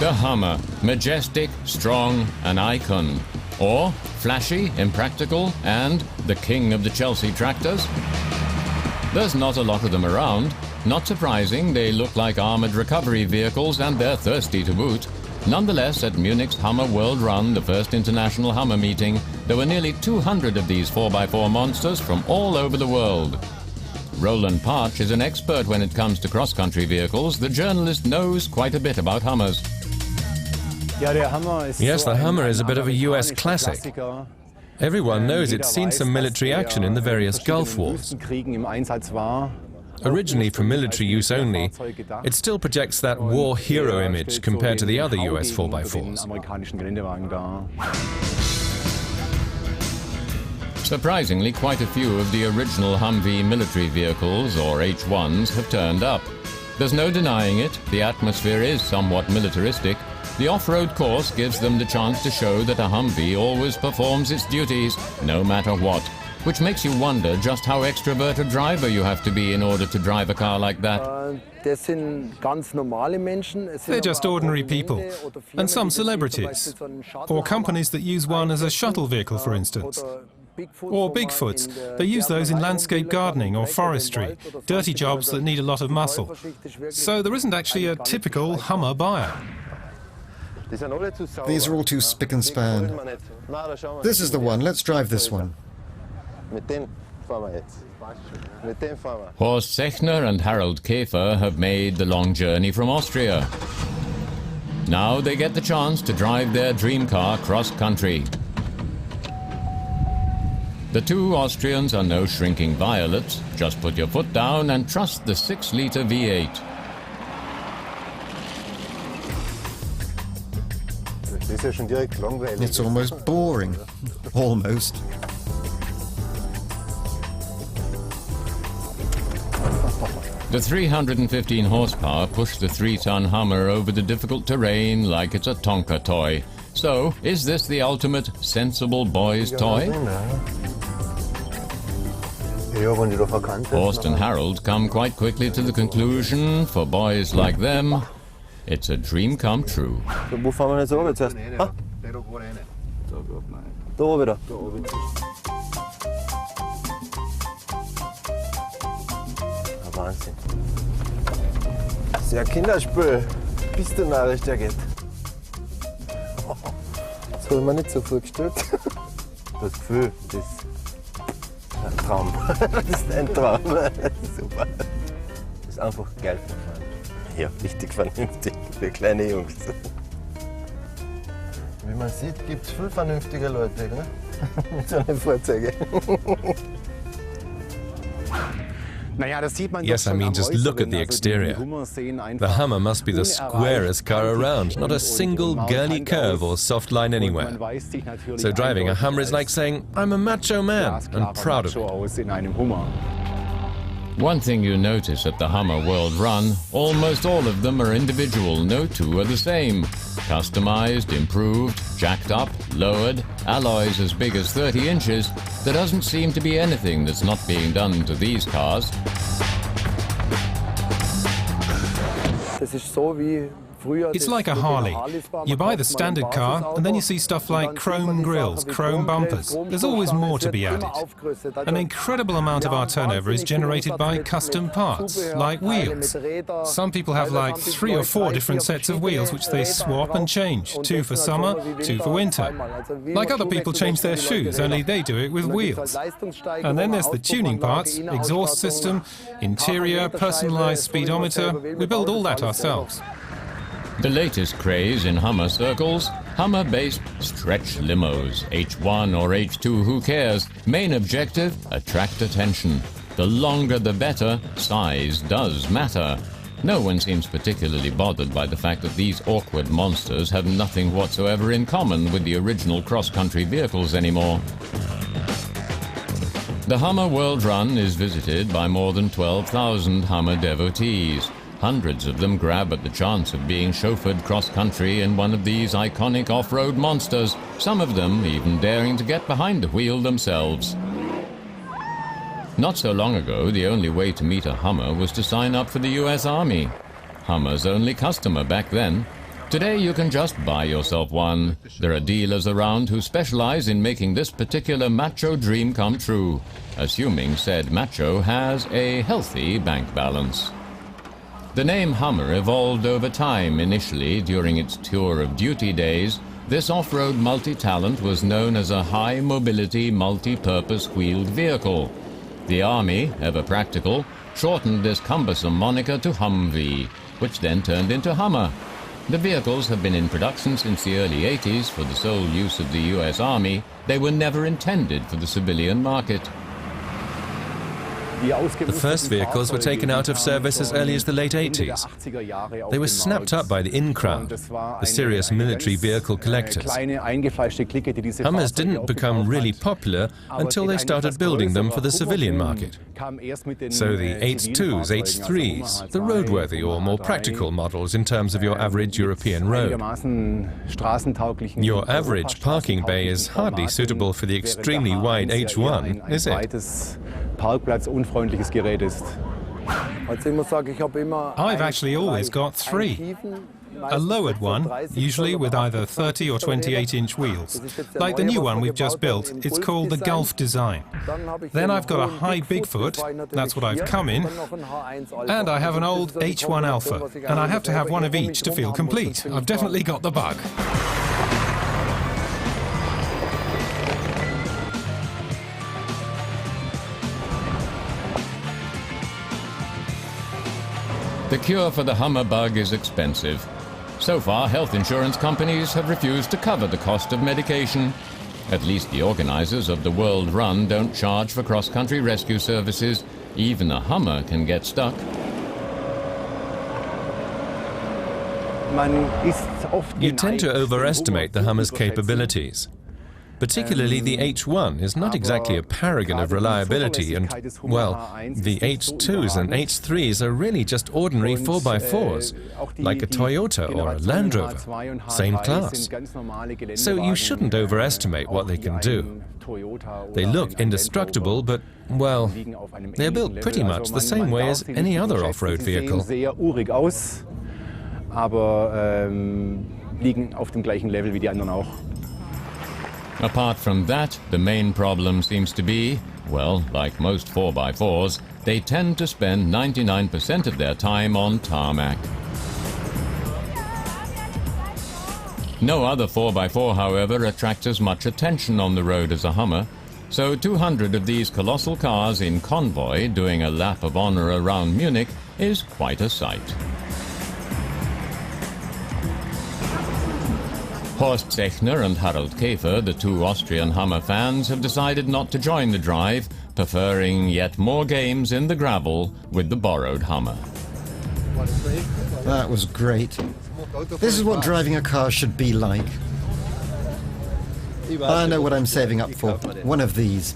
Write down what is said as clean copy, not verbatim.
The Hummer, majestic, strong, an icon. Or flashy, impractical, and the king of the Chelsea tractors? There's not a lot of them around. Not surprising, they look like armored recovery vehicles and they're thirsty to boot. Nonetheless, at Munich's Hummer World Run, the first international Hummer meeting, there were nearly 200 of these 4x4 monsters from all over the world. Roland Parch is an expert when it comes to cross-country vehicles. The journalist knows quite a bit about Hummers. Yes, the Hummer is a bit of a US classic. Everyone knows it's seen some military action in the various Gulf Wars. Originally for military use only, it still projects that war hero image compared to the other US 4x4s. Surprisingly, quite a few of the original Humvee military vehicles, or H1s, have turned up. There's no denying it, the atmosphere is somewhat militaristic. The off-road course gives them the chance to show that a Humvee always performs its duties, no matter what. Which makes you wonder just how extrovert a driver you have to be in order to drive a car like that. They're just ordinary people, and some celebrities, or companies that use one as a shuttle vehicle, for instance. Or Bigfoots. They use those in landscape gardening or forestry, dirty jobs that need a lot of muscle. So there isn't actually a typical Hummer buyer. These are all too spick and span. This is the one, let's drive this one. Horst Zechner and Harold Käfer have made the long journey from Austria. Now they get the chance to drive their dream car cross-country. The two Austrians are no shrinking violets. Just put your foot down and trust the 6-litre V8. It's almost boring. Almost. The 315 horsepower push the 3-ton Hummer over the difficult terrain like it's a Tonka toy. So, is this the ultimate sensible boy's toy? Horst and Harold come quite quickly to the conclusion, for boys like them, it's a dream come true. Wahnsinn. Sehr Kinderspiel, bis der Nachricht ergeht. Das habe ich mir nicht so vorgestellt. Das Gefühl, das ist ein Traum. Das ist ein Traum. Super. Das ist einfach geil zu fahren. Ja, richtig vernünftig für kleine Jungs. Wie man sieht, gibt es viele vernünftige Leute, ne? Mit so einem Fahrzeuge. Yes, I mean, just look at the exterior. The Hummer must be the squarest car around, not a single girly curve or soft line anywhere. So driving a Hummer is like saying, I'm a macho man, and proud of it. One thing you notice at the Hummer World Run, almost all of them are individual, no two are the same. Customized, improved, jacked up, lowered, alloys as big as 30 inches, there doesn't seem to be anything that's not being done to these cars. It's like a Harley. You buy the standard car, and then you see stuff like chrome grills, chrome bumpers. There's always more to be added. An incredible amount of our turnover is generated by custom parts, like wheels. Some people have like 3 or 4 different sets of wheels which they swap and change. 2 for summer, 2 for winter. Like other people change their shoes, only they do it with wheels. And then there's the tuning parts, exhaust system, interior, personalized speedometer. We build all that ourselves. The latest craze in Hummer circles, Hummer-based stretch limos. H1 or H2, who cares? Main objective, attract attention. The longer the better, size does matter. No one seems particularly bothered by the fact that these awkward monsters have nothing whatsoever in common with the original cross-country vehicles anymore. The Hummer World Run is visited by more than 12,000 Hummer devotees. Hundreds of them grab at the chance of being chauffeured cross-country in one of these iconic off-road monsters, some of them even daring to get behind the wheel themselves. Not so long ago, the only way to meet a Hummer was to sign up for the US Army. Hummer's only customer back then. Today you can just buy yourself one. There are dealers around who specialize in making this particular macho dream come true, assuming said macho has a healthy bank balance. The name Hummer evolved over time. Initially, during its tour of duty days, this off-road multi-talent was known as a high-mobility, multi-purpose wheeled vehicle. The Army, ever practical, shortened this cumbersome moniker to Humvee, which then turned into Hummer. The vehicles have been in production since the early 80s for the sole use of the US Army. They were never intended for the civilian market. The first vehicles were taken out of service as early as the late 80s. They were snapped up by the in-crowd, the serious military vehicle collectors. Hummers didn't become really popular until they started building them for the civilian market. So the H2s, H3s, the roadworthy or more practical models in terms of your average European road. Your average parking bay is hardly suitable for the extremely wide H1, is it? I've actually always got three. A lowered one, usually with either 30 or 28-inch wheels. Like the new one we've just built, it's called the Gulf design. Then I've got a high Bigfoot, that's what I've come in, and I have an old H1 Alpha, and I have to have one of each to feel complete. I've definitely got the bug. The cure for the Hummer bug is expensive. So far, health insurance companies have refused to cover the cost of medication. At least the organizers of the World Run don't charge for cross-country rescue services. Even a Hummer can get stuck. You tend to overestimate the Hummer's capabilities. Particularly the H1 is not exactly a paragon of reliability, and, well, the H2s and H3s are really just ordinary 4x4s, like a Toyota or a Land Rover, same class. So you shouldn't overestimate what they can do. They look indestructible, but, well, they're built pretty much the same way as any other off-road vehicle. Apart from that, the main problem seems to be, well, like most 4x4s, they tend to spend 99% of their time on tarmac. No other 4x4, however, attracts as much attention on the road as a Hummer, so 200 of these colossal cars in Convoy doing a lap of honor around Munich is quite a sight. Horst Zechner and Harald Käfer, the two Austrian Hummer fans, have decided not to join the drive, preferring yet more games in the gravel with the borrowed Hummer. That was great. This is what driving a car should be like. I know what I'm saving up for. One of these.